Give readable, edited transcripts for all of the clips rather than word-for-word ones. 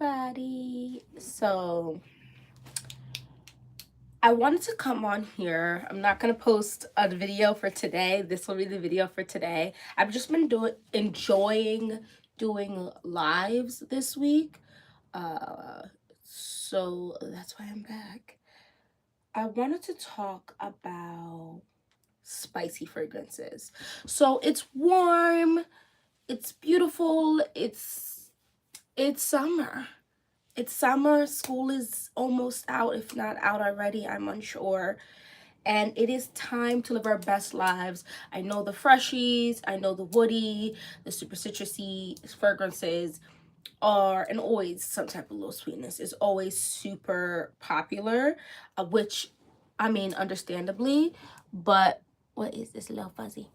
everybody. So I wanted to come on here. I'm not gonna post a video for today. This will be the video for today. I've just been enjoying doing lives this week. So that's why I'm back. I wanted to talk about spicy fragrances. So it's warm, it's beautiful, it's summer. It's summer, school is almost out, if not out already, I'm unsure. And it is time to live our best lives. I know the freshies, I know the woody, the super citrusy fragrances are, and always some type of low sweetness is always super popular, which, I mean, understandably, but what is this little fuzzy?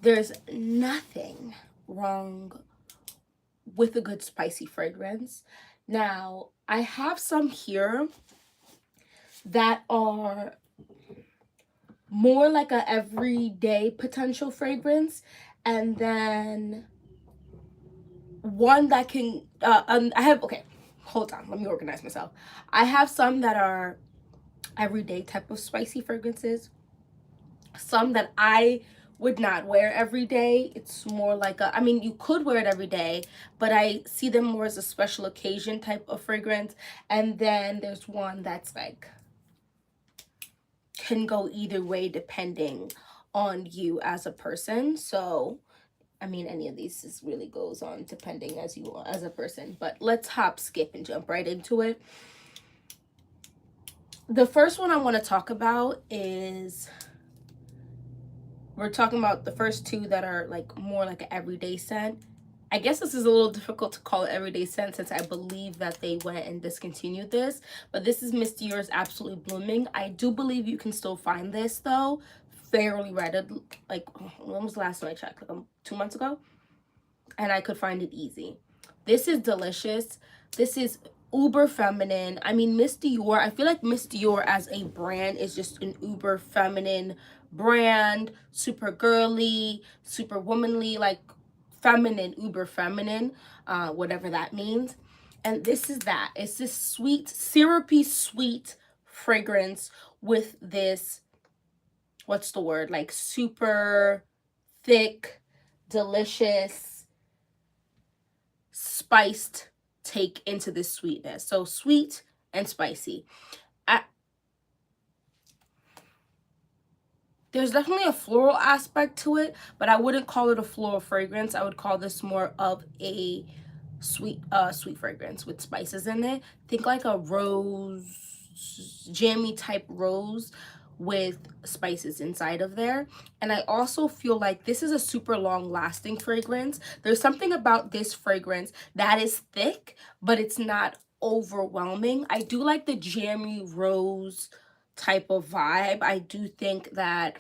There's nothing wrong with a good spicy fragrance. Now, I have some here that are more like a everyday potential fragrance, and then one that can I have, okay, hold on, let me organize myself. I have some that are everyday type of spicy fragrances, some that I would not wear every day. It's more like a, I mean, you could wear it every day, but I see them more as a special occasion type of fragrance. And then there's one that's like can go either way depending on you as a person. So I mean, any of these just really goes on depending as you are as a person. But let's hop, skip, and jump right into it. The first one I want to talk about is, we're talking about the first two that are like more like an everyday scent. I guess this is a little difficult to call it everyday scent since I believe that they went and discontinued this. But this is Miss Dior's Absolutely Blooming. I do believe you can still find this though, fairly readily. Like, when was the last time I checked? Like 2 months ago? And I could find it easy. This is delicious. This is uber feminine. I mean, Miss Dior, I feel like Miss Dior as a brand is just an uber feminine brand, super girly, super womanly, like feminine, uber feminine, whatever that means. And this is that. It's this sweet, syrupy sweet fragrance with this, what's the word, like super thick, delicious, spiced take into this sweetness. So sweet and spicy. There's definitely a floral aspect to it, but I wouldn't call it a floral fragrance. I would call this more of a sweet fragrance with spices in it. Think like a rose, jammy type rose with spices inside of there. And I also feel like this is a super long lasting fragrance. There's something about this fragrance that is thick, but it's not overwhelming. I do like the jammy rose type of vibe. I do think that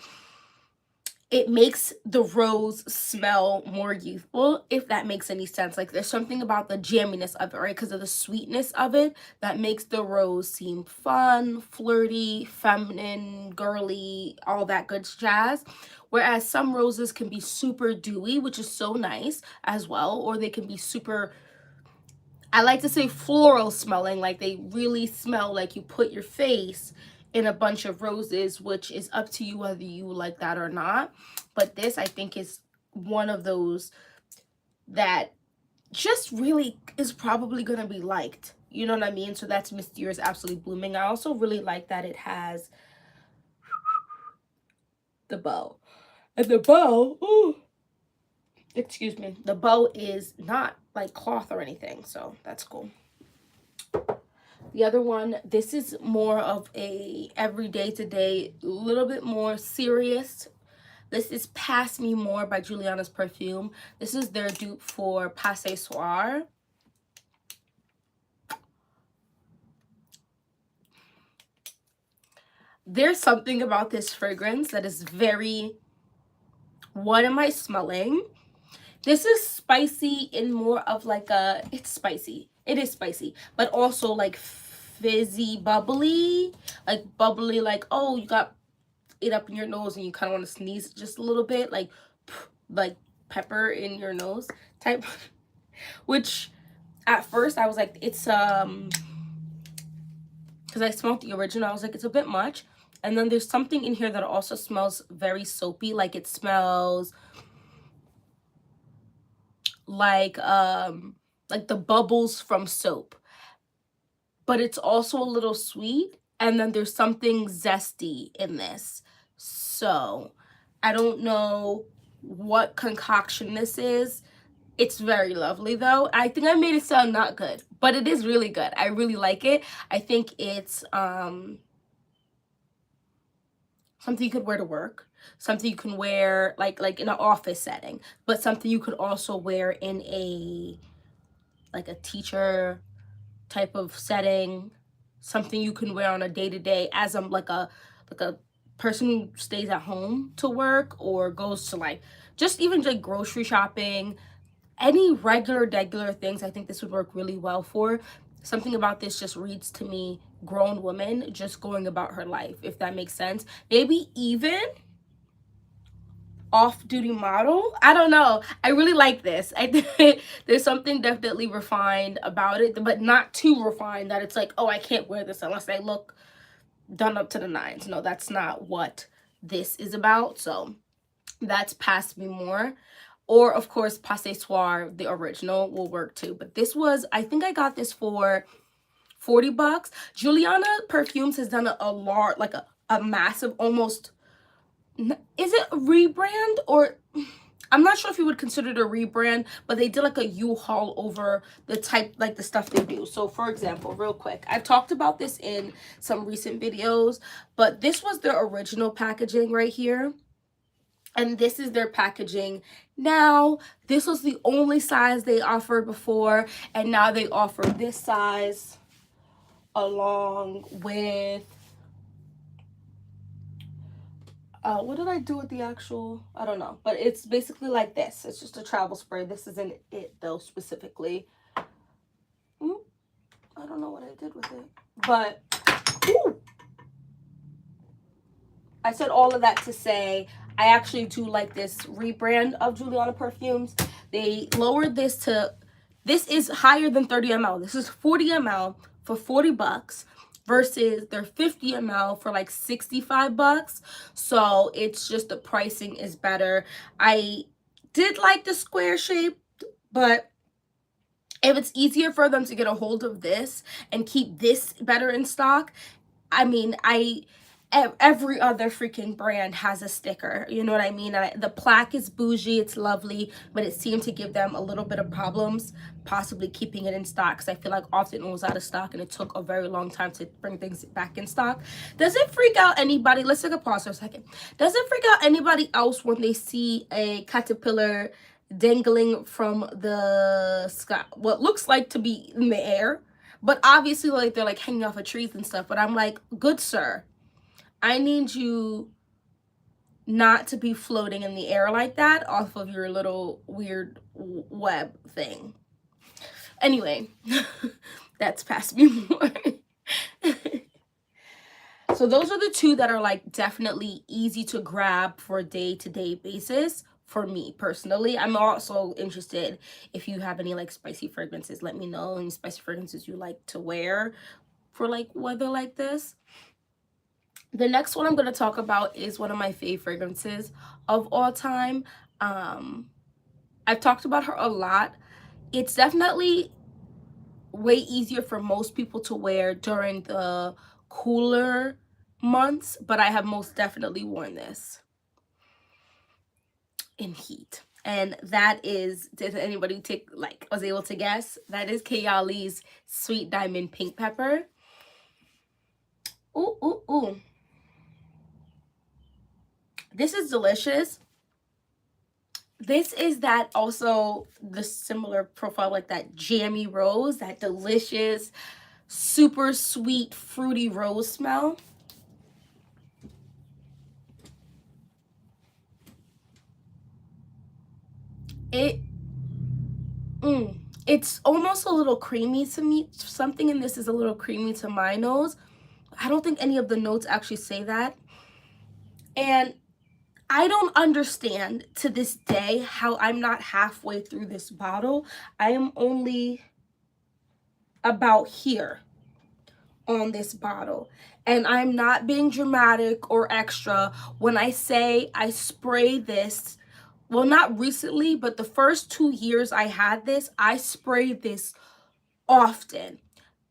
it makes the rose smell more youthful, if that makes any sense. Like, there's something about the jamminess of it, right? Because of the sweetness of it, that makes the rose seem fun, flirty, feminine, girly, all that good jazz. Whereas some roses can be super dewy, which is so nice as well, or they can be super, I like to say, floral smelling, like they really smell like you put your face in a bunch of roses, which is up to you whether you like that or not. But this, I think, is one of those that just really is probably going to be liked. You know what I mean? So that's Miss Dior's Absolutely Blooming. I also really like that it has the bow. And the bow, ooh, excuse me, the bow is not like cloth or anything. So that's cool. The other one, this is more of a everyday today, a little bit more serious. This is Pass Me More by Juliana's Perfume. This is their dupe for Passe Soir. There's something about this fragrance that is very, what am I smelling? This is spicy in more of like a, it's spicy. It is spicy, but also like fizzy, bubbly, like, oh, you got it up in your nose and you kind of want to sneeze just a little bit, like pepper in your nose type, which at first I was like, it's because I smelled the original, I was like, it's a bit much. And then there's something in here that also smells very soapy. Like it smells like the bubbles from soap. But it's also a little sweet. And then there's something zesty in this. So I don't know what concoction this is. It's very lovely though. I think I made it sound not good, but it is really good. I really like it. I think it's something you could wear to work, something you can wear like in an office setting, but something you could also wear in a like a teacher type of setting, something you can wear on a day-to-day as like a person who stays at home to work or goes to like just even like grocery shopping, any regular things. I think this would work really well for. Something about this just reads to me grown woman just going about her life, if that makes sense. Maybe even off-duty model. I don't know. I really like this. I think there's something definitely refined about it, but not too refined that it's like, oh, I can't wear this unless I look done up to the nines. No, that's not what this is about. So that's Pass Me More. Or of course Passe Soir, the original, will work too. But this was, I think I got this for $40. Juliana Perfumes has done a large, like a massive, almost, is it a rebrand? Or I'm not sure if you would consider it a rebrand, but they did like a U-Haul over the type, like the stuff they do. So for example, real quick, I've talked about this in some recent videos, but this was their original packaging right here. And this is their packaging now. This was the only size they offered before, and now they offer this size along with what did I do with the actual, I don't know, but it's basically like this. It's just a travel spray. This isn't it though specifically. I don't know what I did with it, but ooh, I said all of that to say I actually do like this rebrand of Juliana Perfumes. They lowered this to, this is higher than 30 ml. This is 40 ml for $40 versus their 50 ml for like $65. So it's just the pricing is better. I did like the square shape, but if it's easier for them to get a hold of this and keep this better in stock, I mean, every other freaking brand has a sticker, you know what I mean? The plaque is bougie, it's lovely, but it seemed to give them a little bit of problems possibly keeping it in stock, because I feel like often it was out of stock and it took a very long time to bring things back in stock. Does it freak out anybody? Let's take a pause for a second. Does it freak out anybody else when they see a caterpillar dangling from the sky, what looks like to be in the air, but obviously like they're like hanging off of trees and stuff? But I'm like, good sir, I need you not to be floating in the air like that off of your little weird web thing. Anyway, that's Pass Me More. So those are the two that are like definitely easy to grab for a day-to-day basis for me personally. I'm also interested if you have any like spicy fragrances. Let me know any spicy fragrances you like to wear for like weather like this. The next one I'm going to talk about is one of my favorite fragrances of all time. I've talked about her a lot. It's definitely way easier for most people to wear during the cooler months, but I have most definitely worn this in heat. And that is, did anybody take, like, was able to guess? That is Kayali's Sweet Diamond Pink Pepper. Ooh, ooh, ooh. This is delicious. This is that also the similar profile, like that jammy rose, that delicious, super sweet, fruity rose smell. It's almost a little creamy to me. Something in this is a little creamy to my nose. I don't think any of the notes actually say that. And I don't understand to this day how I'm not halfway through this bottle. I am only about here on this bottle. And I'm not being dramatic or extra when I say I spray this. Well, not recently, but the first 2 years I had this, I sprayed this often.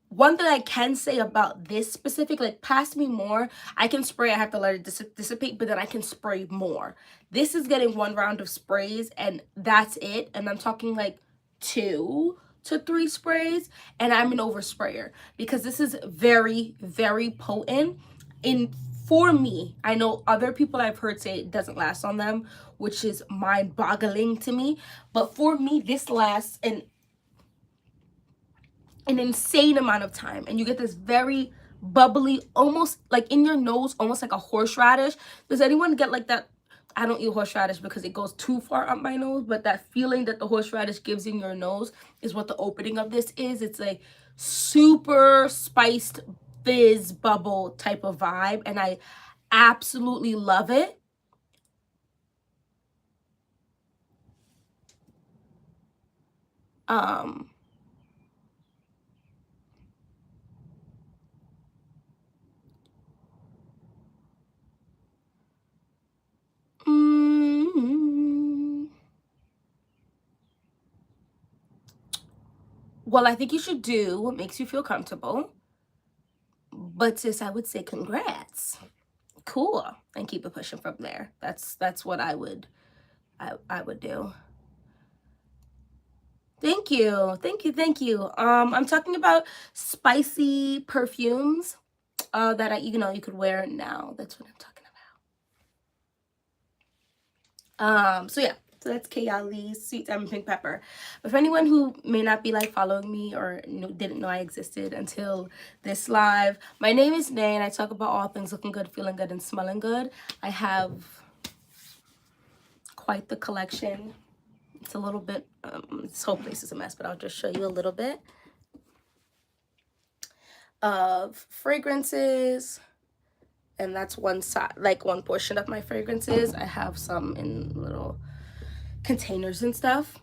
One thing I can say about this specific, like Pass Me More, I can spray, I have to let it dissipate, but then I can spray more. This is getting 1 round of sprays and that's it. And I'm talking like 2 to 3 sprays, and I'm an oversprayer because this is very, very potent. For me, I know other people I've heard say it doesn't last on them, which is mind-boggling to me. But for me, this lasts an insane amount of time, and you get this very bubbly, almost like in your nose, almost like a horseradish. Does anyone get like that? I don't eat horseradish because it goes too far up my nose, but that feeling that the horseradish gives in your nose is what the opening of this is. It's a super spiced fizz bubble type of vibe, and I absolutely love it. mm, well, I think you should do what makes you feel comfortable. But sis, I would say congrats. Cool. And keep it pushing from there. That's what I would do. Thank you. Thank you. Thank you. I'm talking about spicy perfumes that you could wear now. That's what I'm talking about. So yeah. So that's Kayali's Sweet Diamond Pink Pepper. But for anyone who may not be like following me or didn't know I existed until this live, my name is Nay and I talk about all things looking good, feeling good, and smelling good. I have quite the collection. It's a little bit, this whole place is a mess, but I'll just show you a little bit of fragrances. And that's one side, like one portion of my fragrances. I have some in little containers and stuff.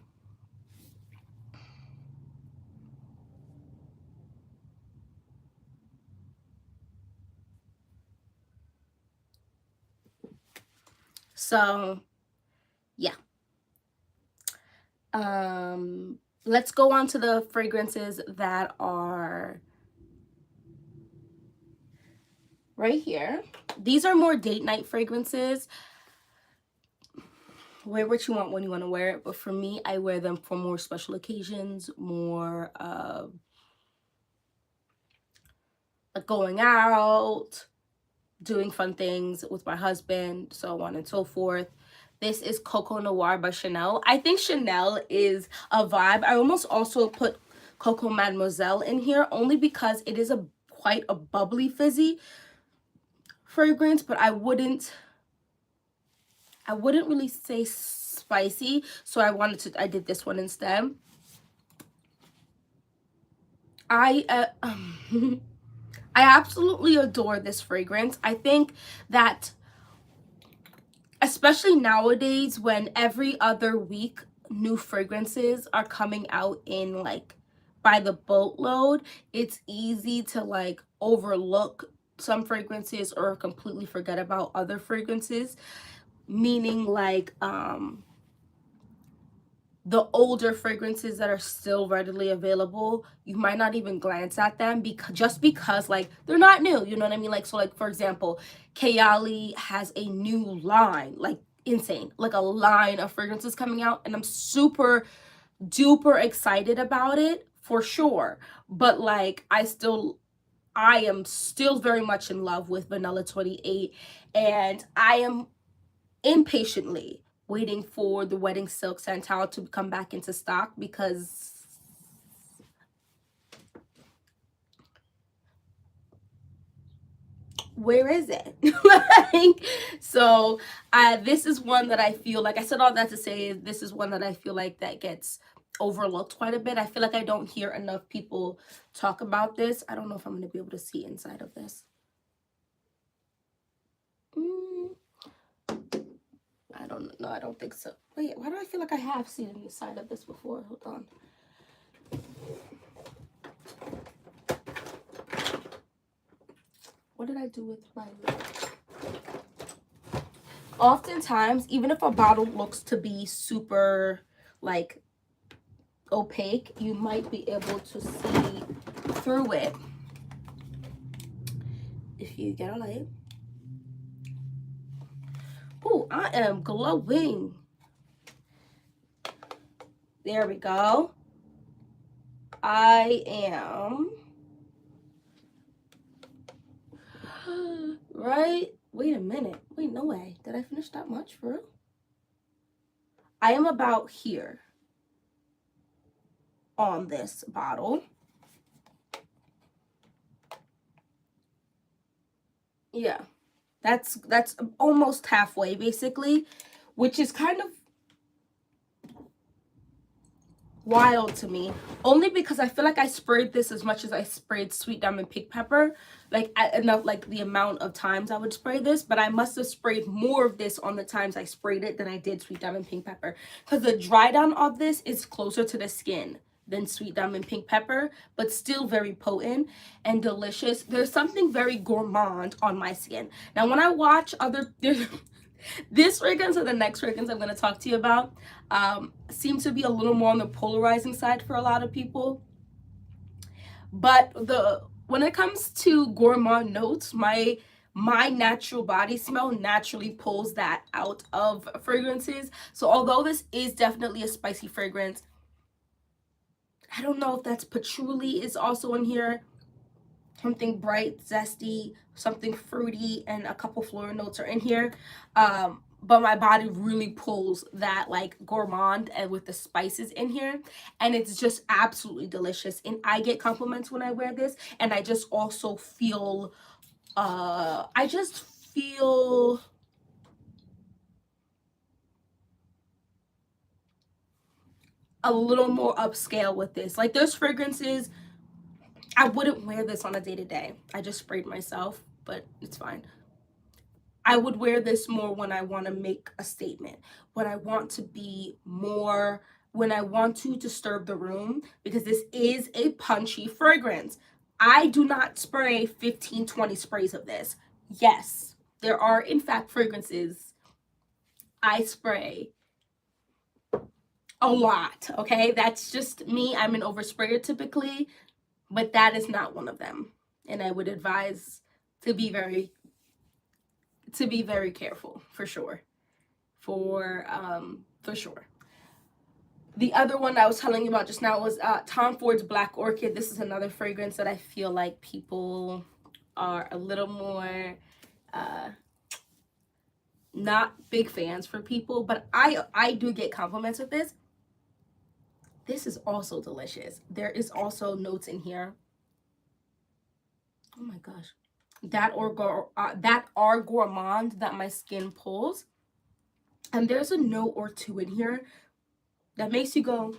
So yeah. Let's go on to the fragrances that are right here. These are more date night fragrances. Wear what you want when you want to wear it, but for me, I wear them for more special occasions, more like going out, doing fun things with my husband, so on and so forth. This is Coco Noir by Chanel. I think Chanel is a vibe. I almost also put Coco Mademoiselle in here only because it is quite a bubbly, fizzy fragrance, but I wouldn't really say spicy, so I did this one instead. I absolutely adore this fragrance. I think that especially nowadays when every other week new fragrances are coming out in like by the boatload, it's easy to like overlook some fragrances or completely forget about other fragrances, meaning like the older fragrances that are still readily available, you might not even glance at them because like they're not new, you know what I mean? Like, so like for example, Kayali has a new line, like insane, like a line of fragrances coming out, and I'm super duper excited about it for sure. But like I am still very much in love with Vanilla 28, and I am impatiently waiting for the Wedding Silk Santal to come back into stock, because where is it? Like, so this is one that I feel like, I said all that to say, this is one that I feel like that gets overlooked quite a bit. I feel like I don't hear enough people talk about this. I don't know if I'm going to be able to see inside of this. I don't know. I don't think so. Wait, why do I feel like I have seen inside of this before? Hold on. What did I do with my lid? Oftentimes, even if a bottle looks to be super like opaque, you might be able to see through it if you get a light. Oh, I am glowing. There we go. I am right. Wait a minute. Wait, no way. Did I finish that much for real? I am about here on this bottle. Yeah. That's almost halfway basically, which is kind of wild to me, only because I feel like I sprayed this as much as I sprayed Sweet Diamond Pink Pepper, like enough, like the amount of times I would spray this, but I must have sprayed more of this on the times I sprayed it than I did Sweet Diamond Pink Pepper, because the dry down of this is closer to the skin than Sweet Diamond Pink Pepper, but still very potent and delicious. There's something very gourmand on my skin. Now when I watch other this fragrance or the next fragrance I'm going to talk to you about seem to be a little more on the polarizing side for a lot of people. But when it comes to gourmand notes, my natural body smell naturally pulls that out of fragrances. So although this is definitely a spicy fragrance, I don't know if that's patchouli is also in here. Something bright, zesty, something fruity, and a couple floral notes are in here. But my body really pulls that like gourmand and with the spices in here, and it's just absolutely delicious. And I get compliments when I wear this, and I just also feel I just feel a little more upscale with this. Like there's fragrances I wouldn't wear this on a day-to-day. I just sprayed myself, but it's fine. I would wear this more when I want to make a statement, when I want to be more, when I want to disturb the room, because this is a punchy fragrance. I do not spray 15, 20 sprays of this. Yes, there are in fact fragrances I spray a lot, okay? That's just me. I'm an oversprayer typically, but that is not one of them. And I would advise to be very careful for sure. For sure. The other one I was telling you about just now was Tom Ford's Black Orchid. This is another fragrance that I feel like people are a little more not big fans for people, but I do get compliments with this. This is also delicious. There is also notes in here. Oh my gosh. That are gourmand that my skin pulls. And there's a note or two in here that makes you go,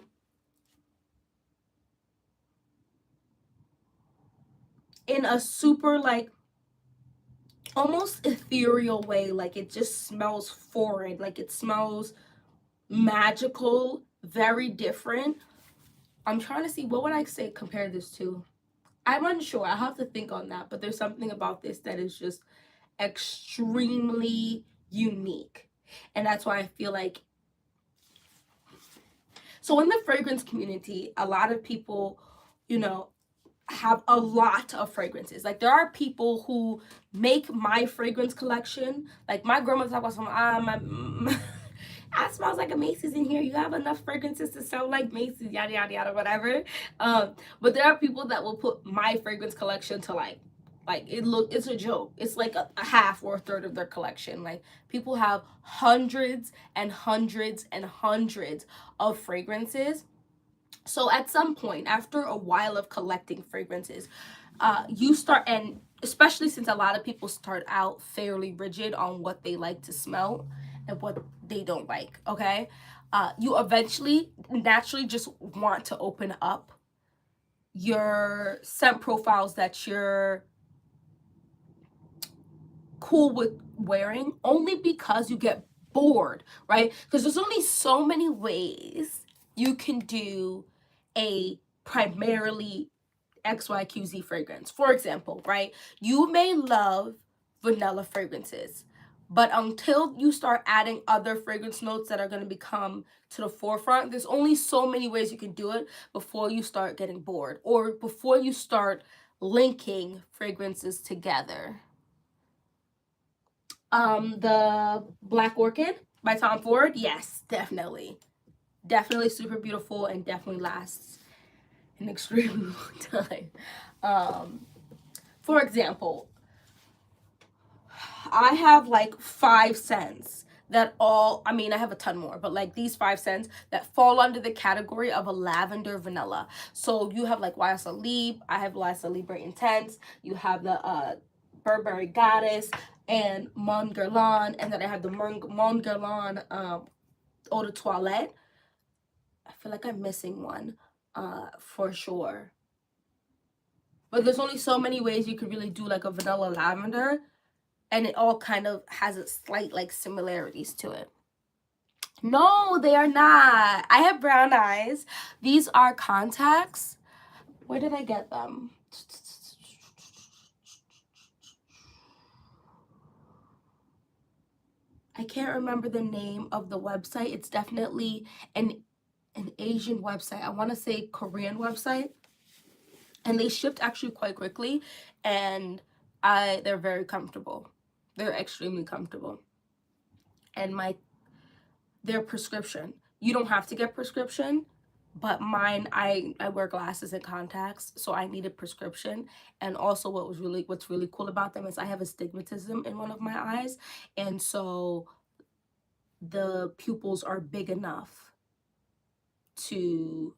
in a super like almost ethereal way. Like it just smells foreign, like it smells magical, very different. I'm trying to see, what would I say compare this to? I'm unsure. I have to think on that, but there's something about this that is just extremely unique. And that's why I feel like, so in the fragrance community, a lot of people, you know, have a lot of fragrances. Like there are people who make my fragrance collection. Like my grandma talk about some I smells like a Macy's in here. You have enough fragrances to smell like Macy's, yada yada yada, whatever. But there are people that will put my fragrance collection to like it's a joke. It's like a half or a third of their collection. Like people have hundreds and hundreds and hundreds of fragrances. So at some point, after a while of collecting fragrances, you start, and especially since a lot of people start out fairly rigid on what they like to smell and what they don't like, okay? You eventually naturally just want to open up your scent profiles that you're cool with wearing, only because you get bored, right? Because there's only so many ways you can do a primarily XYQZ fragrance. For example, right? You may love vanilla fragrances, but until you start adding other fragrance notes that are going to become to the forefront, there's only so many ways you can do it before you start getting bored or before you start linking fragrances together. The Black Orchid by Tom Ford, yes, definitely. Definitely super beautiful and definitely lasts an extremely long time. For example, I have like 5 scents that all, I mean, I have a ton more, but like these 5 scents that fall under the category of a lavender vanilla. So you have like YSL Libre, I have YSL Libre Intense, you have the Burberry Goddess and Mon Guerlain, and then I have the Mon Guerlain Eau de Toilette. I feel like I'm missing one for sure. But there's only so many ways you could really do like a vanilla lavender, and it all kind of has a slight like similarities to it. No, they are not. I have brown eyes. These are contacts. Where did I get them? I can't remember the name of the website. It's definitely an Asian website. I want to say Korean website. And they shipped actually quite quickly, and they're very comfortable. They're extremely comfortable. And their prescription. You don't have to get prescription, but mine, I wear glasses and contacts, so I need a prescription. And also what's really cool about them is I have astigmatism in one of my eyes, and so the pupils are big enough to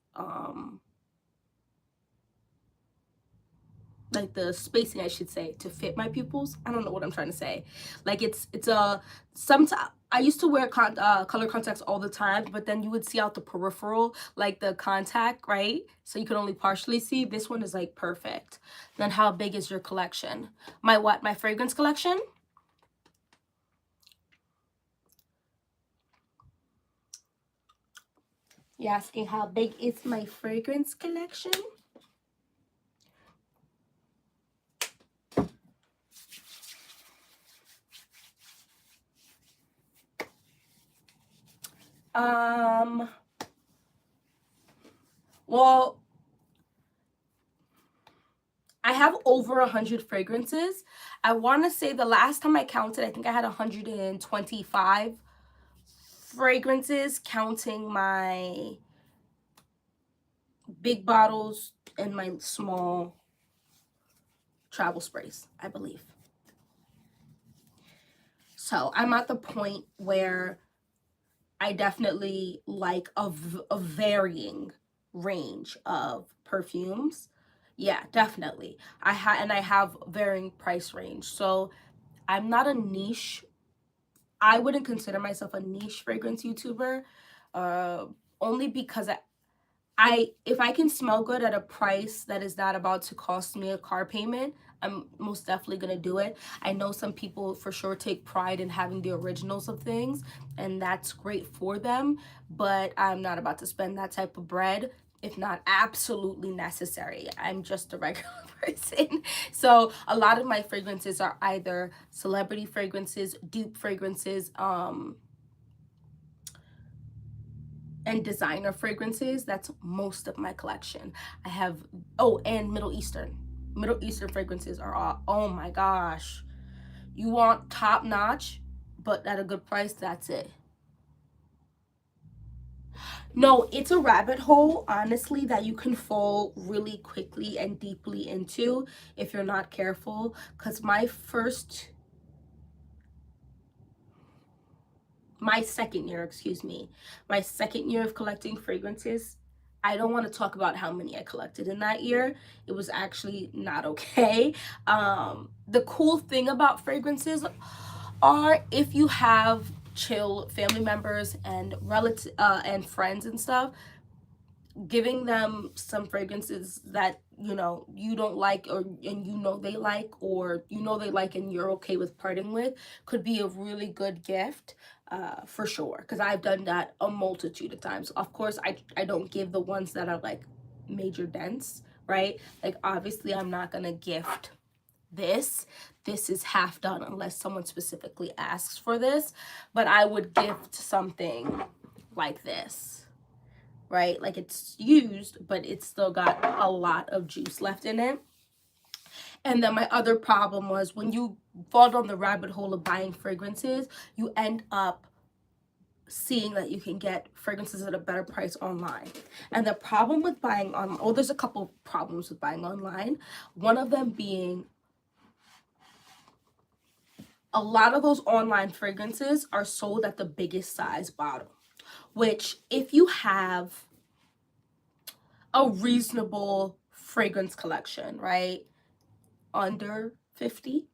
like the spacing, I should say, to fit my pupils. I don't know what I'm trying to say. Like it's a sometimes I used to wear color contacts all the time, but then you would see out the peripheral, like the contact, right? So you could only partially see. This one is like perfect. Then how big is your collection? My what? My fragrance collection? You're asking how big is my fragrance collection? Well, I have over 100 fragrances. I want to say the last time I counted, I think I had 125 fragrances, counting my big bottles and my small travel sprays, I believe. So I'm at the point where I definitely like a varying range of perfumes. Yeah, definitely. I have varying price range. So I'm not a niche. I wouldn't consider myself a niche fragrance YouTuber, only because if I can smell good at a price that is not about to cost me a car payment, I'm most definitely gonna do it. I know some people for sure take pride in having the originals of things, and that's great for them, but I'm not about to spend that type of bread if not absolutely necessary. I'm just a regular person. So a lot of my fragrances are either celebrity fragrances, dupe fragrances, and designer fragrances. That's most of my collection. I have, oh, and Middle Eastern fragrances are all, oh my gosh, you want top notch but at a good price, that's it. No, it's a rabbit hole, honestly, that you can fall really quickly and deeply into if you're not careful, because my second year, my second year of collecting fragrances, I don't want to talk about how many I collected in that year. It was actually not okay. The cool thing about fragrances are if you have chill family members and relatives and friends and stuff, giving them some fragrances that you don't like, or and they like, or they like and you're okay with parting with, could be a really good gift, for sure, because I've done that a multitude of times. Of course, I don't give the ones that are like major dents, right? Like obviously I'm not gonna gift this. This is half done unless someone specifically asks for this, but I would gift something like this, right? Like it's used, but it's still got a lot of juice left in it. And then my other problem was when you fall down the rabbit hole of buying fragrances, you end up seeing that you can get fragrances at a better price online. And the problem with buying on, oh, there's a couple problems with buying online. One of them being a lot of those online fragrances are sold at the biggest size bottle, which if you have a reasonable fragrance collection, right? Under 50,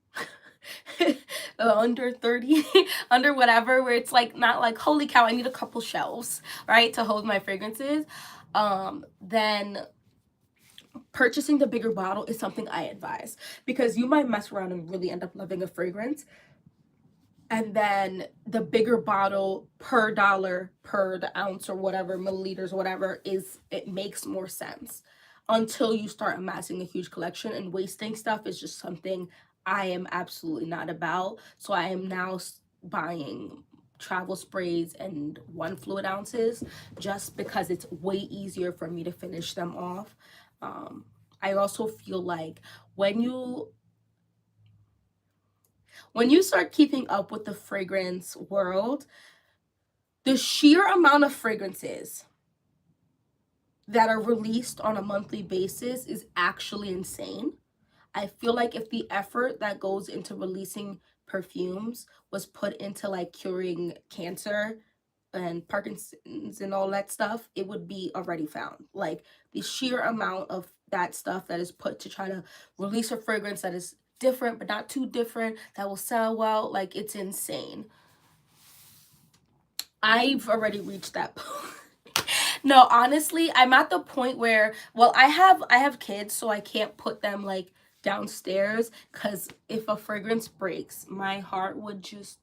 under 30, under whatever, where it's like not like, holy cow, I need a couple shelves, right, to hold my fragrances, then purchasing the bigger bottle is something I advise, because you might mess around and really end up loving a fragrance, and then the bigger bottle per dollar per the ounce or whatever, milliliters, whatever, it makes more sense until you start amassing a huge collection. And wasting stuff is just something I am absolutely not about. So I am now buying travel sprays and 1 fluid ounces just because it's way easier for me to finish them off. I also feel like when you start keeping up with the fragrance world, the sheer amount of fragrances that are released on a monthly basis is actually insane. I feel like if the effort that goes into releasing perfumes was put into like curing cancer and Parkinson's and all that stuff, it would be already found. Like the sheer amount of that stuff that is put to try to release a fragrance that is different but not too different, that will sell well, like it's insane. I've already reached that point. No, honestly, I'm at the point where, well, I have kids, so I can't put them like downstairs, because if a fragrance breaks, my heart would just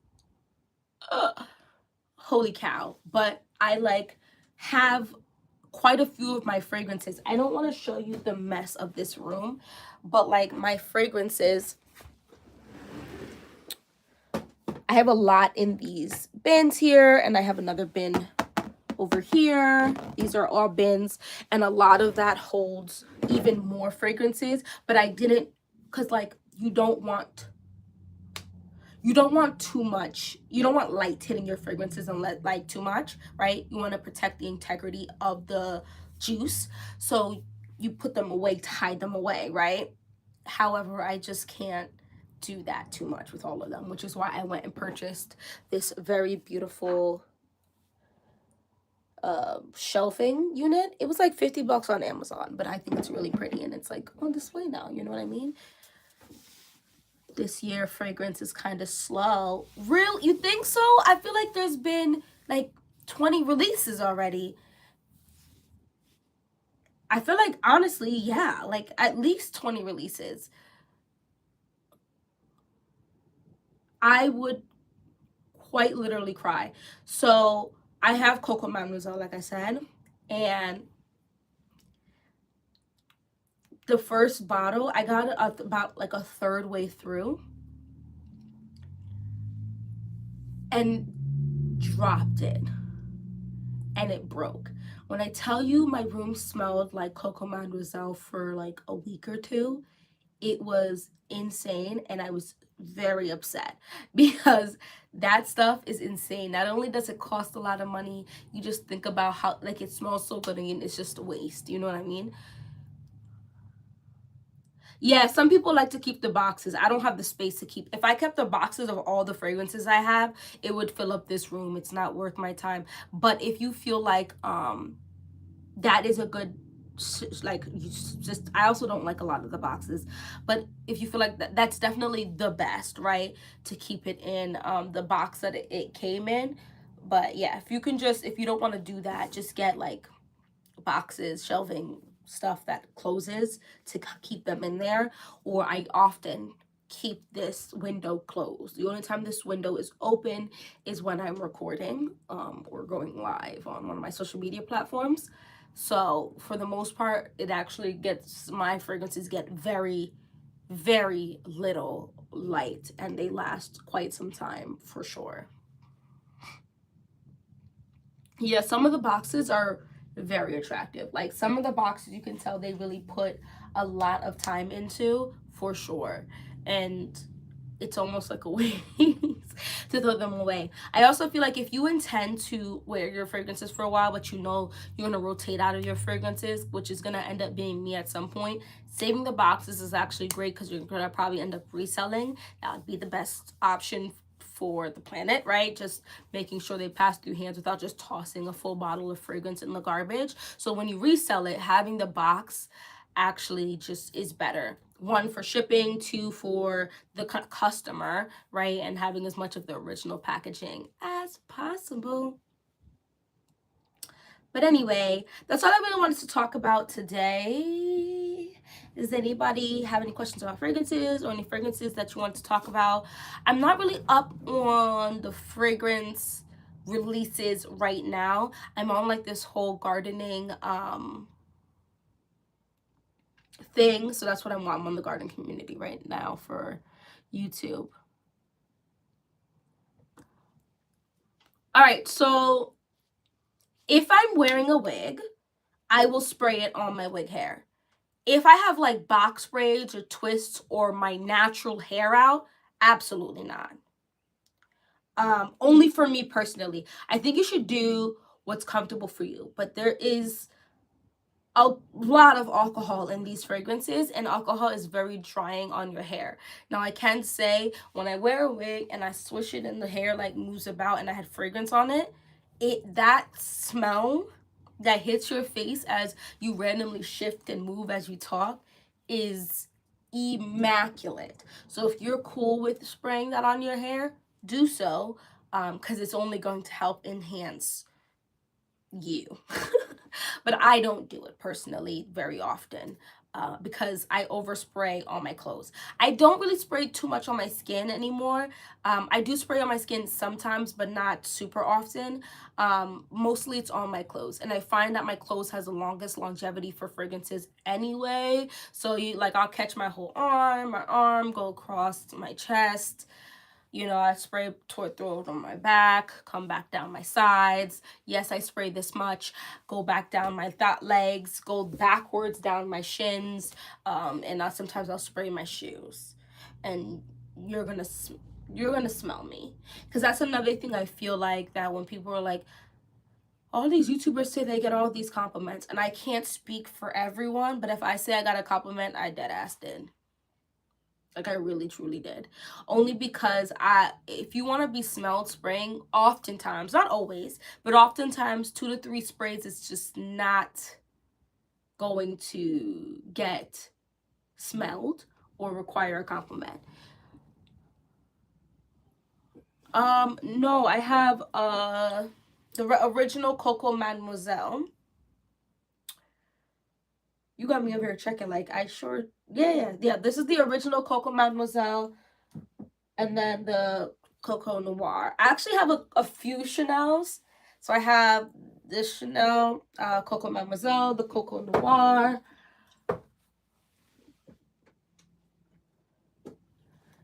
holy cow. But I like have quite a few of my fragrances. I don't want to show you the mess of this room, but like my fragrances, I have a lot in these bins here, and I have another bin over here. These are all bins, and a lot of that holds even more fragrances, but I didn't, because like you don't want too much. You don't want light hitting your fragrances and let like too much, right? You want to protect the integrity of the juice, so you put them away to hide them away, right? However, I just can't do that too much with all of them, which is why I went and purchased this very beautiful shelving unit. It was like 50 bucks on Amazon, but I think it's really pretty, and it's like on display now, you know what I mean? This year fragrance is kind of slow. Real, you think so? I feel like there's been like 20 releases already. I feel like honestly, yeah, like at least 20 releases. I would quite literally cry. So I have Coco Mademoiselle, like I said, and the first bottle I got it about like a third way through and dropped it, and it broke. When I tell you my room smelled like Coco Mademoiselle for like a week or two, it was insane, and I was very upset because that stuff is insane. Not only does it cost a lot of money, you just think about how like it smells so good and it's just a waste, you know what I mean? Yeah, some people like to keep the boxes. I don't have the space to keep. If I kept the boxes of all the fragrances I have, it would fill up this room. It's not worth my time. But if you feel like that is a good, like, you just, I also don't like a lot of the boxes, but if you feel like that's definitely the best, right, to keep it in the box that it came in. But yeah, if you can just, if you don't want to do that, just get like boxes, shelving, stuff that closes to keep them in there. Or I often keep this window closed. The only time this window is open is when I'm recording or going live on one of my social media platforms. So for the most part, it actually gets, my fragrances get very, very little light, and they last quite some time for sure. Yeah, some of the boxes are very attractive. Like some of the boxes, you can tell they really put a lot of time into, for sure. And it's almost like a waste to throw them away. I also feel like if you intend to wear your fragrances for a while, but you know you're gonna rotate out of your fragrances, which is gonna end up being me at some point, saving the boxes is actually great because you're gonna probably end up reselling. That would be the best option for the planet, right? Just making sure they pass through hands without just tossing a full bottle of fragrance in the garbage. So when you resell it, having the box actually just is better. One, for shipping, two, for the customer, right? And having as much of the original packaging as possible. But anyway, that's all I really wanted to talk about today. Does anybody have any questions about fragrances or any fragrances that you want to talk about? I'm not really up on the fragrance releases right now. I'm on like this whole gardening thing, so that's what I'm on. I'm on the garden community right now for YouTube. All right, so if I'm wearing a wig, I will spray it on my wig hair. If I have like box braids or twists or my natural hair out, absolutely not. Only for me personally. I think you should do what's comfortable for you, but there is a lot of alcohol in these fragrances, and alcohol is very drying on your hair. Now I can say when I wear a wig and I swish it and the hair like moves about and I had fragrance on it, that smell that hits your face as you randomly shift and move as you talk is immaculate. So if you're cool with spraying that on your hair, do so, because it's only going to help enhance you. But I don't do it personally very often, because I overspray on my clothes. I don't really spray too much on my skin anymore. I do spray on my skin sometimes, but not super often. Mostly it's on my clothes, and I find that my clothes has the longest longevity for fragrances anyway. So I'll catch my whole arm, my arm go across my chest. I spray toward throat on my back, come back down my sides. Yes, I spray this much, go back down my legs, go backwards down my shins, and sometimes I'll spray my shoes. And you're gonna smell me, because that's another thing I feel like, that when people are like, all these YouTubers say they get all these compliments, and I can't speak for everyone, but if I say I got a compliment, I dead ass did. Like I really truly did. Only because if you want to be smelled spraying, oftentimes, not always, but oftentimes 2 to 3 sprays is just not going to get smelled or require a compliment. No, I have the original Coco Mademoiselle. You got me over here checking, like I sure, yeah. This is the original Coco Mademoiselle. And then the Coco Noir. I actually have a few Chanels. So I have this Chanel, Coco Mademoiselle, the Coco Noir,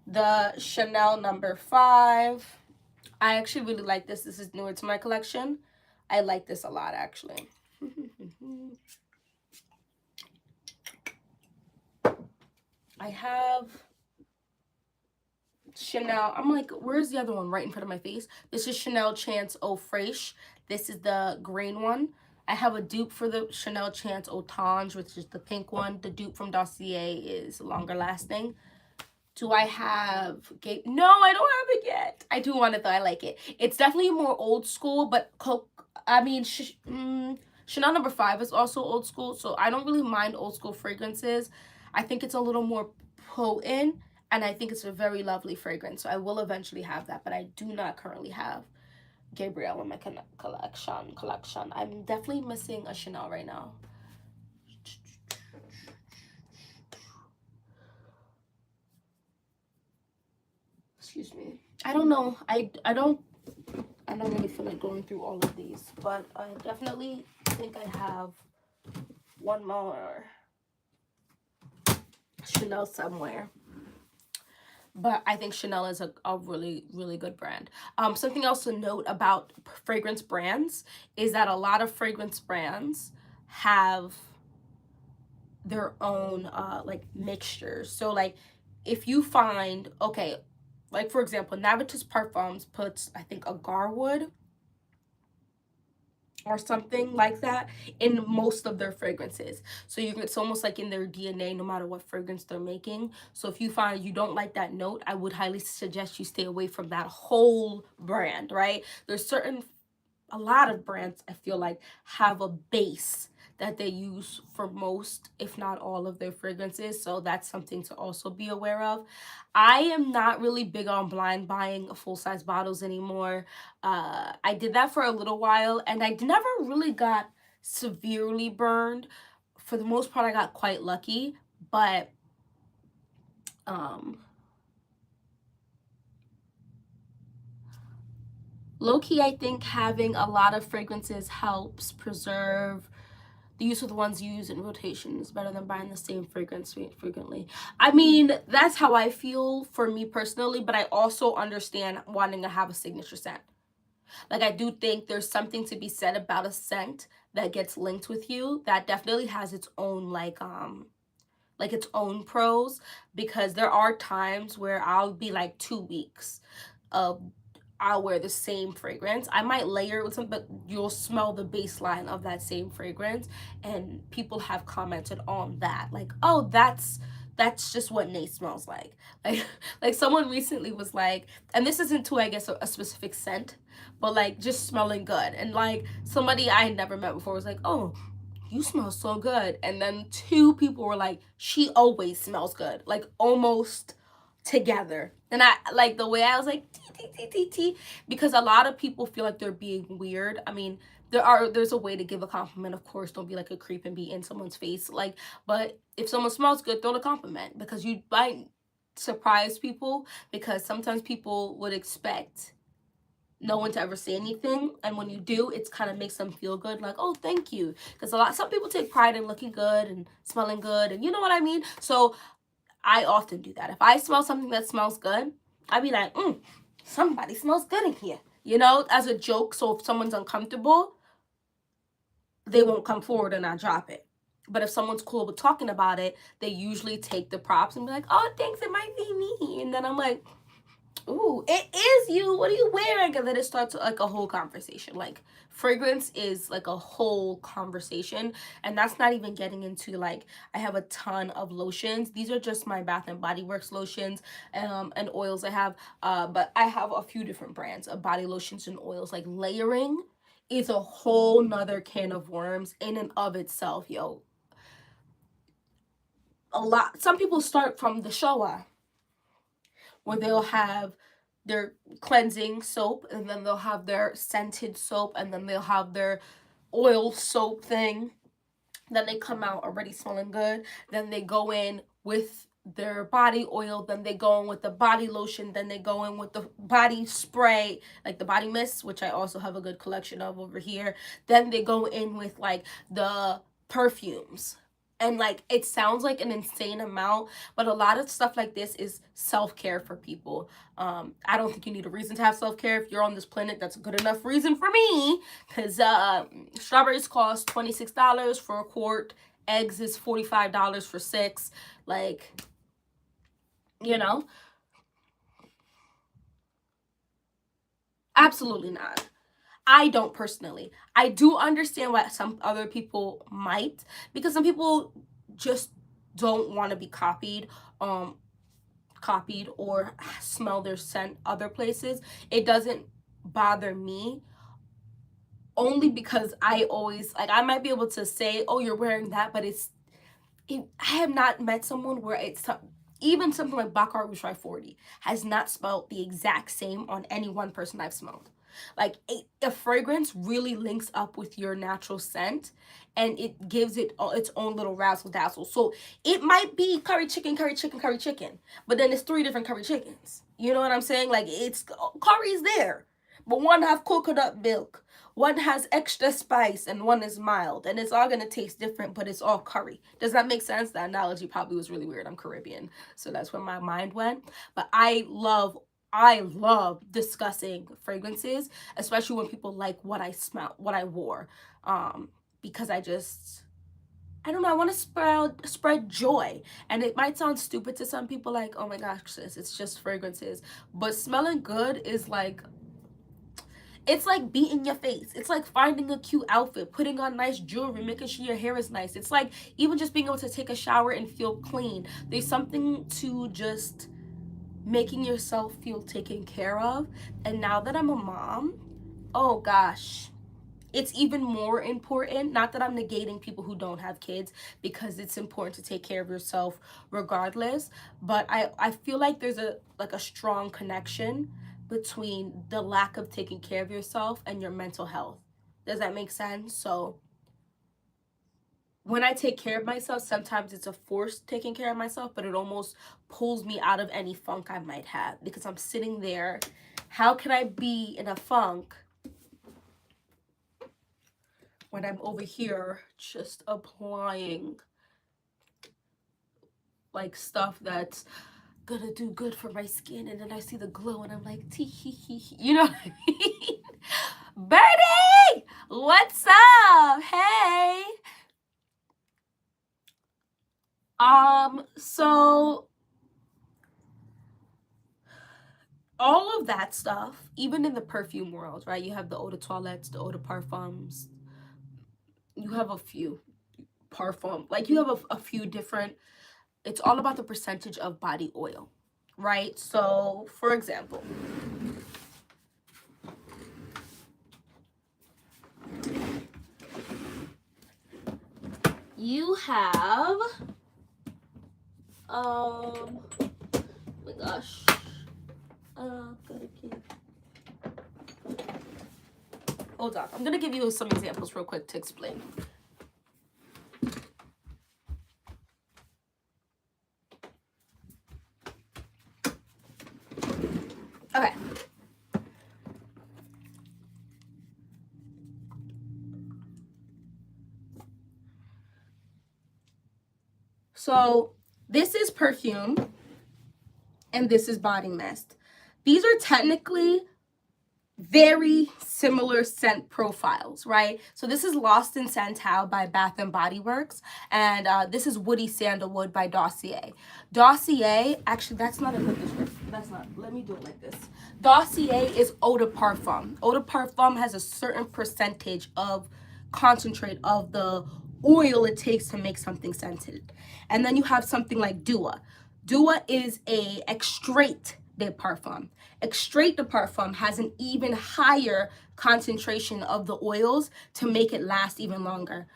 the Chanel number 5. I actually really like this. This is newer to my collection. I like this a lot, actually. I have Chanel. I'm like, where's the other one? Right in front of my face. This is Chanel Chance Eau Fraiche. This is the green one. I have a dupe for the Chanel Chance Eau Tendre, which is the pink one. The dupe from Dossier is longer lasting. Do I have No, I don't have it yet. I do want it though. I like it. It's definitely more old school, but Chanel number 5 is also old school, so I don't really mind old school fragrances. I think it's a little more potent, and I think it's a very lovely fragrance. So I will eventually have that, but I do not currently have Gabrielle in my collection. I'm definitely missing a Chanel right now. Excuse me. I don't know. I don't really feel like going through all of these, but I definitely think I have one more Chanel somewhere. But I think Chanel is a really, really good brand. Something else to note about fragrance brands is that a lot of fragrance brands have their own like mixtures. So like if you find, okay, like for example, Navitus Parfums puts, I think, agarwood or something like that in most of their fragrances. So it's almost like in their DNA, no matter what fragrance they're making. So if you find you don't like that note, I would highly suggest you stay away from that whole brand, right? There's a lot of brands I feel like have a base that they use for most, if not all, of their fragrances. So that's something to also be aware of. I am not really big on blind buying full-size bottles anymore. I did that for a little while and I never really got severely burned. For the most part, I got quite lucky, but um low-key, I think having a lot of fragrances helps preserve the use of the ones you use in rotation is better than buying the same fragrance frequently. I mean, that's how I feel for me personally, but I also understand wanting to have a signature scent. Like, I do think there's something to be said about a scent that gets linked with you that definitely has its own, like its own pros, because there are times where I'll be like 2 weeks of I'll wear the same fragrance. I might layer it with something, but you'll smell the baseline of that same fragrance. And people have commented on that. Like, oh, that's just what Nate smells like. Like like someone recently was like, and this isn't to I guess a specific scent, but like just smelling good. And like somebody I had never met before was like, oh, you smell so good. And then two people were like, she always smells good. Like almost together. And I like the way I was like t because a lot of people feel like they're being weird. I mean, there's a way to give a compliment, of course. Don't be like a creep and be in someone's face. Like, but if someone smells good, throw a compliment because you might surprise people, because sometimes people would expect no one to ever say anything, and when you do, it's kind of makes them feel good, like, oh, thank you, because some people take pride in looking good and smelling good, and you know what I mean. So I often do that. If I smell something that smells good, I'd be like, somebody smells good in here, as a joke. So if someone's uncomfortable, they won't come forward and I drop it. But if someone's cool with talking about it, they usually take the props and be like, oh, thanks, it might be me. And then I'm like, ooh, it is you. What are you wearing? And then it starts like a whole conversation. Like fragrance is like a whole conversation. And that's not even getting into like, I have a ton of lotions. These are just my Bath and Body Works lotions and oils I have. But I have a few different brands of body lotions and oils. Like layering is a whole nother can of worms in and of itself, yo. Some people start from the showa, where they'll have their cleansing soap and then they'll have their scented soap and then they'll have their oil soap thing. Then they come out already smelling good. Then they go in with their body oil, then they go in with the body lotion, then they go in with the body spray, like the body mist, which I also have a good collection of over here. Then they go in with like the perfumes. And like it sounds like an insane amount, but a lot of stuff like this is self-care for people. I don't think you need a reason to have self-care. If you're on this planet, that's a good enough reason for me, because strawberries cost $26 for a quart, eggs is $45 for 6. Like, you know, absolutely not. I don't personally. I do understand why some other people might, because some people just don't want to be um copied or smell their scent other places. It doesn't bother me, only because I always like, I might be able to say, oh, you're wearing that, but I have not met someone where even something like Baccarat Rouge 40 has not smelled the exact same on any one person I've smelled. Like a fragrance really links up with your natural scent, and it gives it its own little razzle dazzle. So it might be curry chicken, curry chicken, curry chicken, but then it's 3 different curry chickens. You know what I'm saying? Like it's curry's there, but one have coconut milk, one has extra spice and one is mild, and it's all gonna taste different, but it's all curry. Does that make sense? That analogy probably was really weird. I'm Caribbean, so that's where my mind went. But I love discussing fragrances, especially when people like what I smell, what I wore, because I don't know, I want to spread joy. And it might sound stupid to some people, like, oh my gosh, sis, it's just fragrances. But smelling good is like, it's like beating your face. It's like finding a cute outfit, putting on nice jewelry, making sure your hair is nice. It's like even just being able to take a shower and feel clean. There's something to just making yourself feel taken care of. And now that I'm a mom, oh gosh, it's even more important. Not that I'm negating people who don't have kids, because it's important to take care of yourself regardless, but I feel like there's a strong connection between the lack of taking care of yourself and your mental health. Does that make sense? So when I take care of myself, sometimes it's a forced taking care of myself, but it almost pulls me out of any funk I might have, because I'm sitting there. How can I be in a funk when I'm over here just applying like stuff that's gonna do good for my skin, and then I see the glow and I'm like, tee hee hee hee. You know what I mean? Birdie! What's up? Hey! So all of that stuff, even in the perfume world, right? You have the eau de toilettes, the eau de parfums. You have a few parfum, like you have a few different. It's all about the percentage of body oil, right? So, for example, you have, oh my gosh, gotta give. Hold on, I'm gonna give you some examples real quick to explain. Okay. So this is perfume and this is body mist. These are technically very similar scent profiles, right? So this is Lost in Santal by Bath and Body Works, and this is Woody Sandalwood by Dossier. Dossier, actually, that's not a good description. That's not. Let me do it like this. Dossier is eau de parfum. Eau de parfum has a certain percentage of concentrate of the oil it takes to make something scented. And then you have something like Dua. Dua is a extrait de parfum. Extrait de parfum has an even higher concentration of the oils to make it last even longer.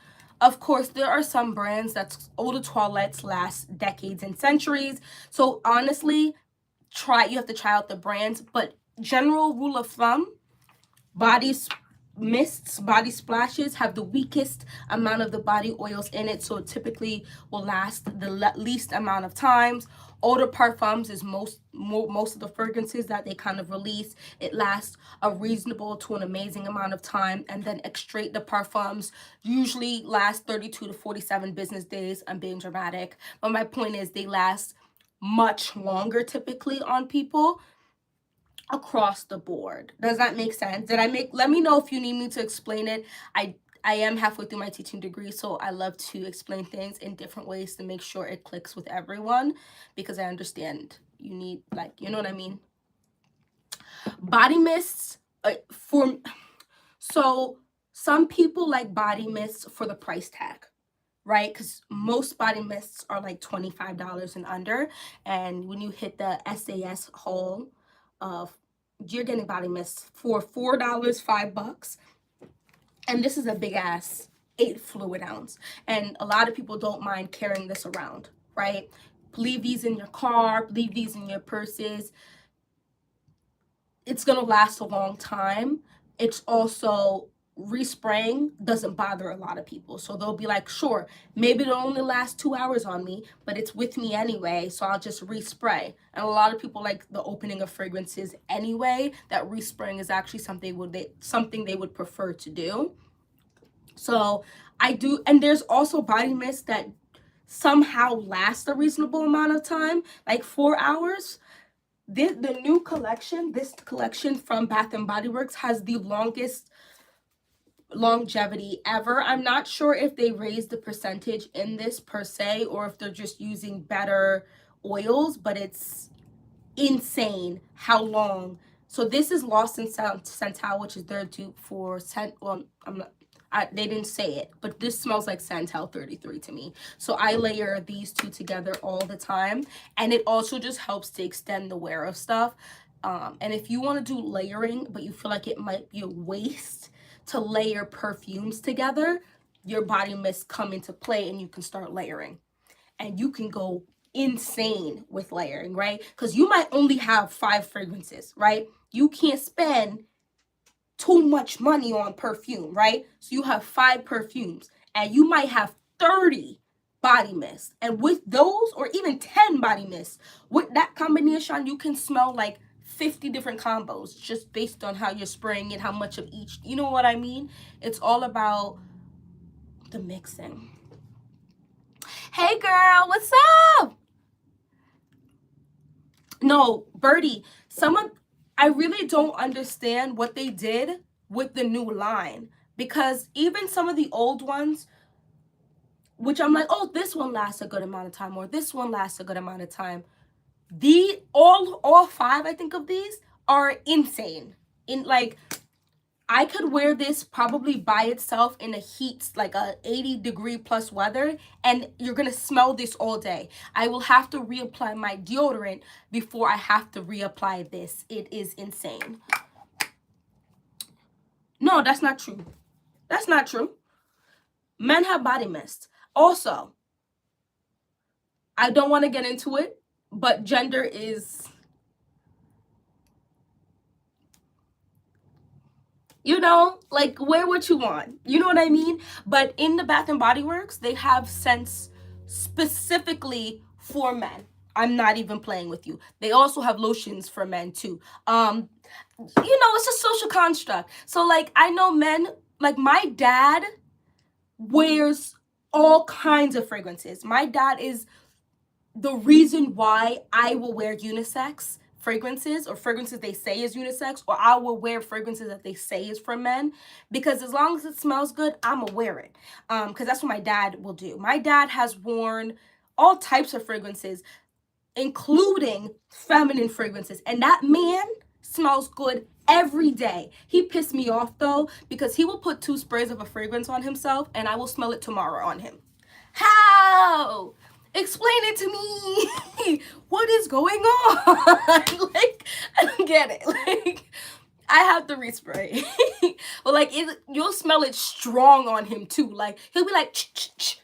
Of course, there are some brands that's eau de toilettes last decades and centuries. So honestly, you have to try out the brands, but general rule of thumb, body mists, body splashes have the weakest amount of the body oils in it, so it typically will last the least amount of times. Eau de parfums is most of the fragrances that they kind of release. It lasts a reasonable to an amazing amount of time. And then extrait de parfums usually last 32 to 47 business days. I'm being dramatic, but my point is they last much longer typically on people across the board. Does that make sense? Let me know if you need me to explain it. I am halfway through my teaching degree, so I love to explain things in different ways to make sure it clicks with everyone, because I understand you need, like, you know what I mean? Body mists, so some people like body mists for the price tag, right? Because most body mists are like $25 and under, and when you hit the SAS hole of, you're getting body mist for $4, $5, and this is a big ass 8 fluid ounce, and a lot of people don't mind carrying this around, right? Leave these in your car, leave these in your purses. It's gonna last a long time. It's also respraying doesn't bother a lot of people. So they'll be like, sure, maybe it'll only last 2 hours on me, but it's with me anyway, so I'll just respray. And a lot of people like the opening of fragrances anyway, that respraying is actually something they would prefer to do. So I do, and there's also body mist that somehow last a reasonable amount of time, like 4 hours. The new collection, this collection from Bath and Body Works, has the longest longevity ever. I'm not sure if they raised the percentage in this per se, or if they're just using better oils, but it's insane how long. So this is Lost in Santal, which is their dupe for well, they didn't say it, but this smells like Santal 33 to me. So I layer these two together all the time, and it also just helps to extend the wear of stuff. And if you want to do layering, but you feel like it might be a waste to layer perfumes together, your body mist come into play and you can start layering. And you can go insane with layering, right? Because you might only have 5 fragrances, right? You can't spend too much money on perfume, right? So you have 5 perfumes and you might have 30 body mist. And with those, or even 10 body mist, with that combination, you can smell like 50 different combos just based on how you're spraying it, how much of each, you know what I mean? It's all about the mixing. Hey girl, what's up? No, Birdie, I really don't understand what they did with the new line, because even some of the old ones, which I'm like, oh, this one lasts a good amount of time, or this one lasts a good amount of time. All 5, I think, of these are insane. In like, I could wear this probably by itself in a heat, like a 80-degree plus weather, and you're gonna smell this all day. I will have to reapply my deodorant before I have to reapply this. It is insane. No, that's not true. That's not true. Men have body mist. Also, I don't want to get into it, but gender is, you know, like, wear what you want. You know what I mean? But in the Bath and Body Works, they have scents specifically for men. I'm not even playing with you. They also have lotions for men too. It's a social construct. So like, I know men, like my dad wears all kinds of fragrances. My dad is the reason why I will wear unisex fragrances, or fragrances they say is unisex, or I will wear fragrances that they say is for men, because as long as it smells good, I'ma wear it. Because that's what my dad will do. My dad has worn all types of fragrances, including feminine fragrances, and that man smells good every day. He pissed me off though, because he will put 2 sprays of a fragrance on himself and I will smell it tomorrow on him. How? Explain it to me. What is going on? Like, I don't get it. Like, I have to respray. But like, you'll smell it strong on him too. Like, he'll be like, ch-ch-ch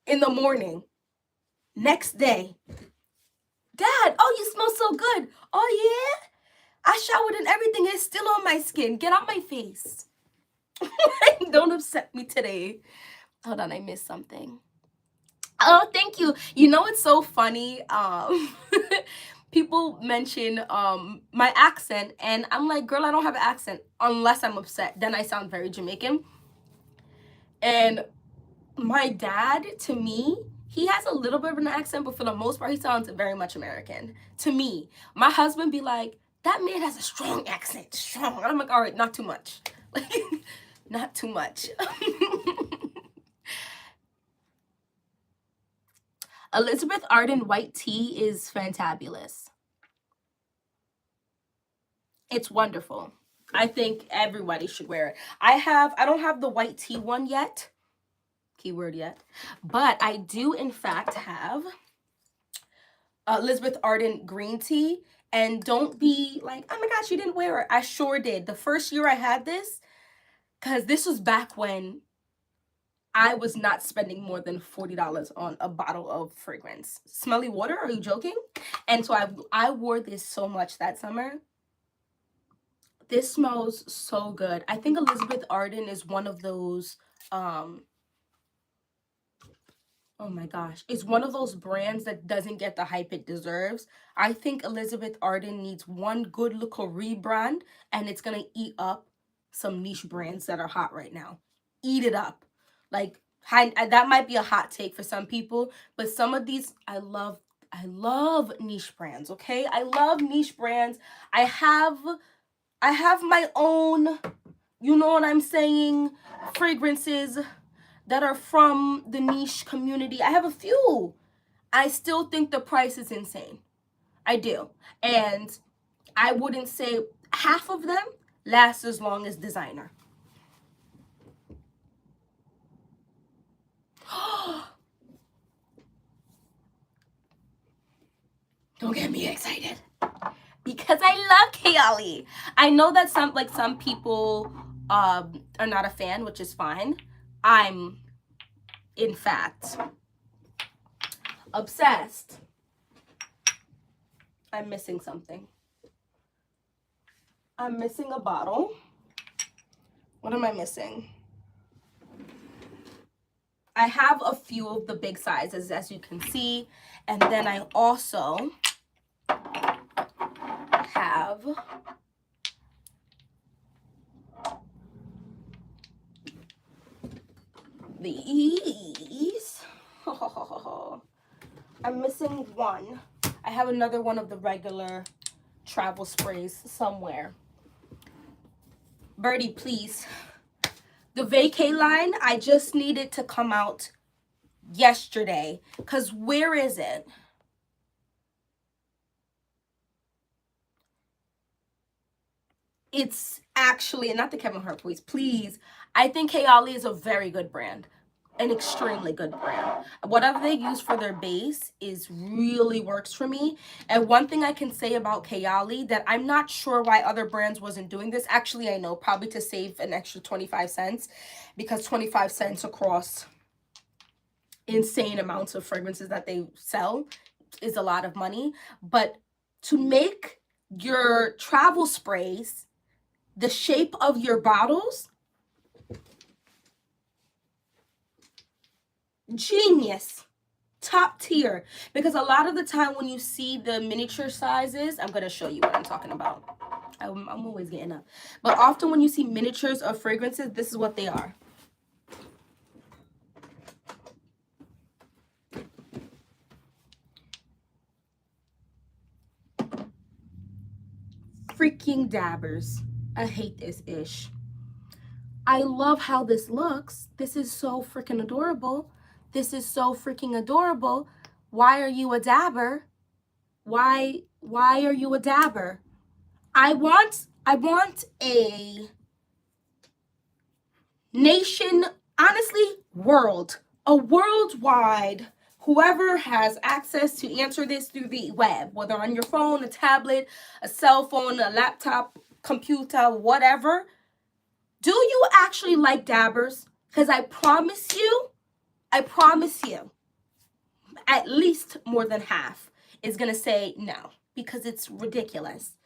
in the morning. Next day, Dad, oh, you smell so good. Oh yeah? I showered and everything is still on my skin. Get out my face. Don't upset me today. Hold on, I missed something. Oh, thank you. You know, it's so funny. People mention my accent, and I'm like, girl, I don't have an accent unless I'm upset. Then I sound very Jamaican. And my dad, to me, he has a little bit of an accent, but for the most part, he sounds very much American. To me, my husband be like, that man has a strong accent, strong. And I'm like, all right, not too much. Like, not too much. Elizabeth Arden white tea is fantabulous. It's wonderful. I think everybody should wear it. I don't have the white tea one yet. Keyword yet. But I do in fact have Elizabeth Arden green tea. And don't be like, oh my gosh, you didn't wear it. I sure did. The first year I had this, because this was back when I was not spending more than $40 on a bottle of fragrance. Smelly water? Are you joking? And so I wore this so much that summer. This smells so good. I think Elizabeth Arden is one of those, oh my gosh, it's one of those brands that doesn't get the hype it deserves. I think Elizabeth Arden needs one good little rebrand, and it's gonna eat up some niche brands that are hot right now. Eat it up. Like, that might be a hot take for some people, but some of these I love. I love niche brands, okay? I love niche brands. I have my own, you know what I'm saying, fragrances that are from the niche community. I have a few. I still think the price is insane. I do. And I wouldn't say half of them last as long as designer. Don't get me excited. Because I love Kayali. I know that some people are not a fan, which is fine. I'm, in fact, obsessed. I'm missing something. I'm missing a bottle. What am I missing? I have a few of the big sizes, as you can see. And then I also have these. I'm missing one. I have another one of the regular travel sprays somewhere. Birdie, please. The vacay line, I just need it to come out yesterday. Because where is it? It's actually, not the Kevin Hart, please. I think Kayali is a very good brand. An extremely good brand. Whatever they use for their base is really works for me. And one thing I can say about Kayali that I'm not sure why other brands wasn't doing this. Actually, I know, probably to save an extra 25 cents, because 25 cents across insane amounts of fragrances that they sell is a lot of money. But to make your travel sprays the shape of your bottles, genius, top tier. Because a lot of the time when you see the miniature sizes, I'm going to show you what I'm talking about. I'm always getting up. But often when you see miniatures of fragrances, this is what they are. Freaking dabbers. I hate this ish. I love how this looks. This is so freaking adorable. This is so freaking adorable. Why are you a dabber? Why are you a dabber? I want a nation, honestly, a worldwide, whoever has access to answer this through the web, whether on your phone, a tablet, a cell phone, a laptop, computer, whatever. Do you actually like dabbers? Because I promise you, at least more than half is going to say no, because it's ridiculous.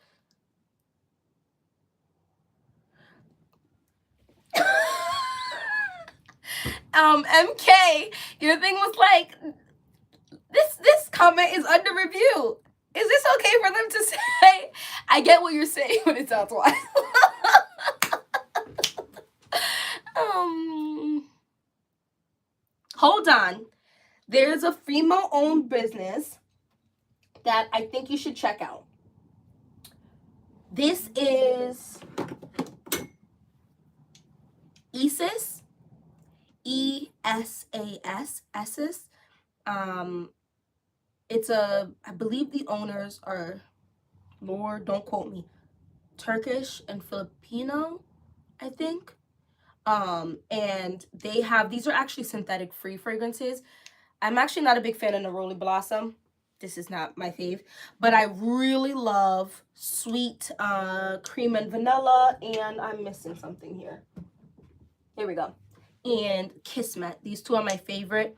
MK, your thing was like, this comment is under review. Is this okay for them to say? I get what you're saying, but it sounds wild. Hold on. There's a female-owned business that I think you should check out. This is ESAS. ESAS. ESAS. It's I believe the owners are, Lord, don't quote me, Turkish and Filipino, I think. And they have, these are actually synthetic free fragrances. I'm actually not a big fan of Neroli Blossom. This is not my fave, but I really love sweet cream and vanilla, and I'm missing something here. Here we go. And Kismet. These two are my favorite.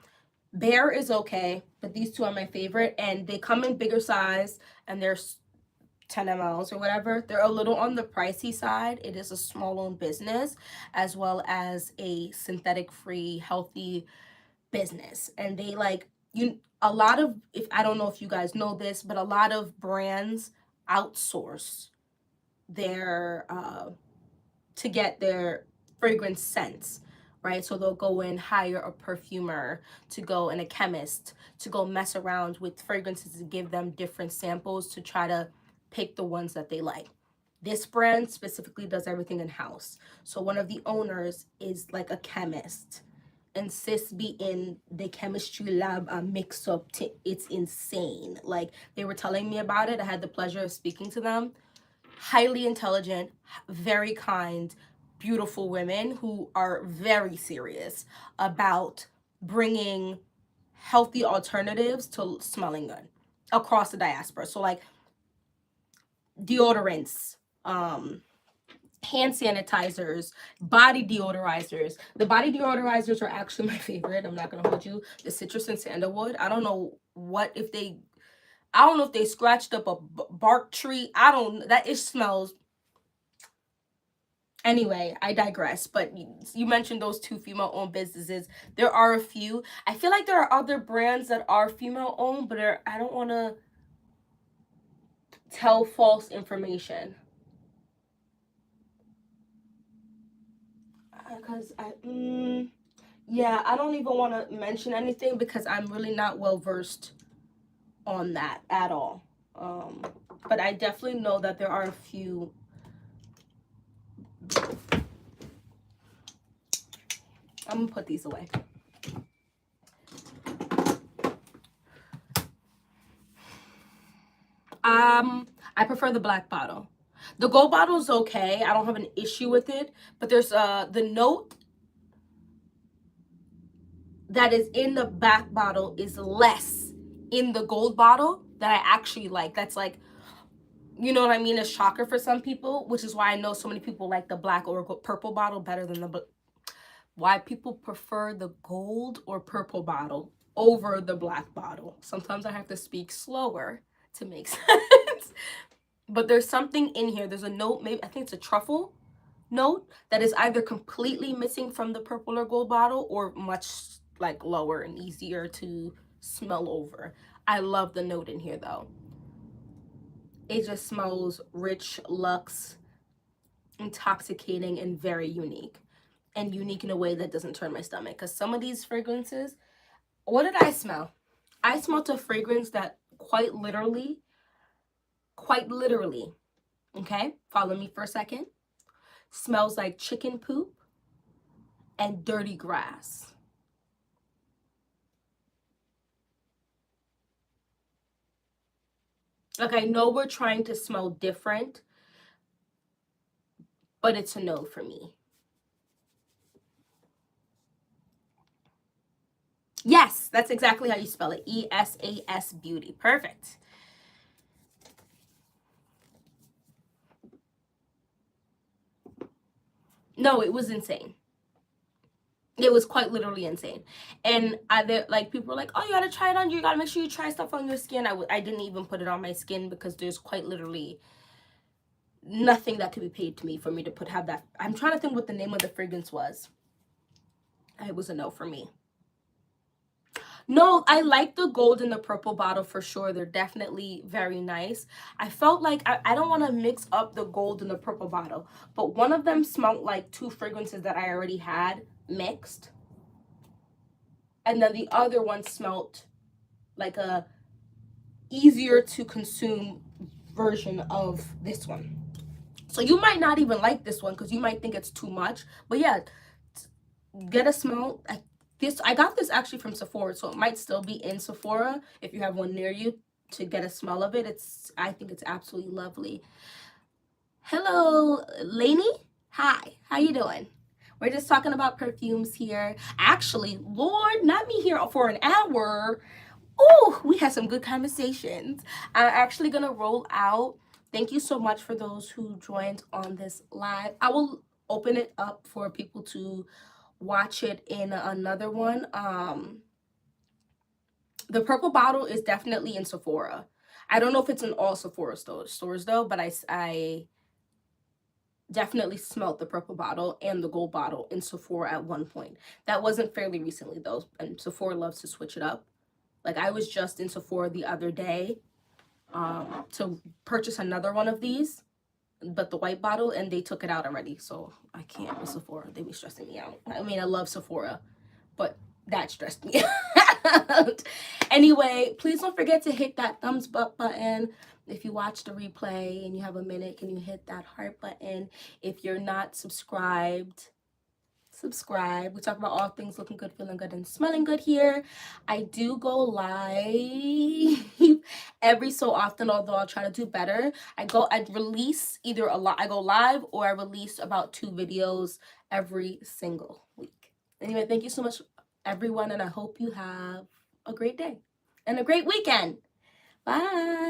Bear is okay, but these two are my favorite, and they come in bigger size, and they're 10 mLs or whatever. They're a little on the pricey side. It is a small owned business as well as a synthetic free healthy business. And they like you a lot of, if I don't know if you guys know this, but a lot of brands outsource their to get their fragrance scents, right? So they'll go and hire a perfumer to go and a chemist to go mess around with fragrances and give them different samples to try to pick the ones that they like. This brand specifically does everything in house. So one of the owners is like a chemist, and sis be in the chemistry lab mix up. It's insane. Like they were telling me about it. I had the pleasure of speaking to them. Highly intelligent, very kind, beautiful women who are very serious about bringing healthy alternatives to smelling good across the diaspora. So like deodorants, hand sanitizers, body deodorizers. The body deodorizers are actually my favorite. I'm not gonna hold you. The citrus and sandalwood. I don't know if they scratched up a bark tree. I don't, that it smells. Anyway, I digress. But you mentioned those two female owned businesses. There are a few. I feel like there are other brands that are female owned, but I don't want to tell false information. Because yeah, I don't even want to mention anything because I'm really not well versed on that at all. But I definitely know that there are a few. I'm gonna put these away. I prefer the black bottle. The gold bottle is okay. I don't have an issue with it, but there's the note that is in the back bottle is less in the gold bottle that I actually like. That's like, you know what I mean, a shocker for some people, which is why I know so many people like the black or purple bottle better than why people prefer the gold or purple bottle over the black bottle. Sometimes I have to speak slower to make sense. But there's something in here. There's a note, maybe I think it's a truffle note that is either completely missing from the purple or gold bottle or much like lower and easier to smell over. I love the note in here though. It just smells rich, luxe, intoxicating, and very unique. And unique in a way that doesn't turn my stomach. Because some of these fragrances, what did I smell? I smelled a fragrance that quite literally, okay, follow me for a second, smells like chicken poop and dirty grass. Like, I know we're trying to smell different, but it's a no for me. Yes, that's exactly how you spell it. ESAS Beauty. Perfect. No, it was insane. It was quite literally insane. And like people were like, oh, you gotta try it on. You gotta make sure you try stuff on your skin. I didn't even put it on my skin because there's quite literally nothing that could be paid to me for me to have that. I'm trying to think what the name of the fragrance was. It was a no for me. No, I like the gold and the purple bottle for sure. They're definitely very nice. I felt like I don't want to mix up the gold and the purple bottle, but one of them smelled like two fragrances that I already had mixed. And then the other one smelled like a easier to consume version of this one. So you might not even like this one because you might think it's too much. But yeah, get a smell. I got this actually from Sephora, so it might still be in Sephora if you have one near you to get a smell of it. I think it's absolutely lovely. Hello, Lainey. Hi, how you doing? We're just talking about perfumes here. Actually, Lord, not me here for an hour. Oh, we had some good conversations. I'm actually gonna roll out. Thank you so much for those who joined on this live. I will open it up for people to watch it in another one. The purple bottle is definitely in Sephora. I don't know if it's in all Sephora stores though, but I definitely smelled the purple bottle and the gold bottle in Sephora at one point. That wasn't fairly recently though, and Sephora loves to switch it up. Like I was just in Sephora the other day to purchase another one of these, but the white bottle, and they took it out already, so I can't with Sephora. They be stressing me out. I mean, I love Sephora, but that stressed me out. Anyway, please don't forget to hit that thumbs up button. If you watch the replay and you have a minute, can you hit that heart button? If you're not subscribed, subscribe. We talk about all things looking good, feeling good, and smelling good here. I do go live every so often, although I'll try to do better. I release either a lot, I go live, or I release about 2 videos every single week. Anyway, thank you so much, everyone, and I hope you have a great day and a great weekend. Bye.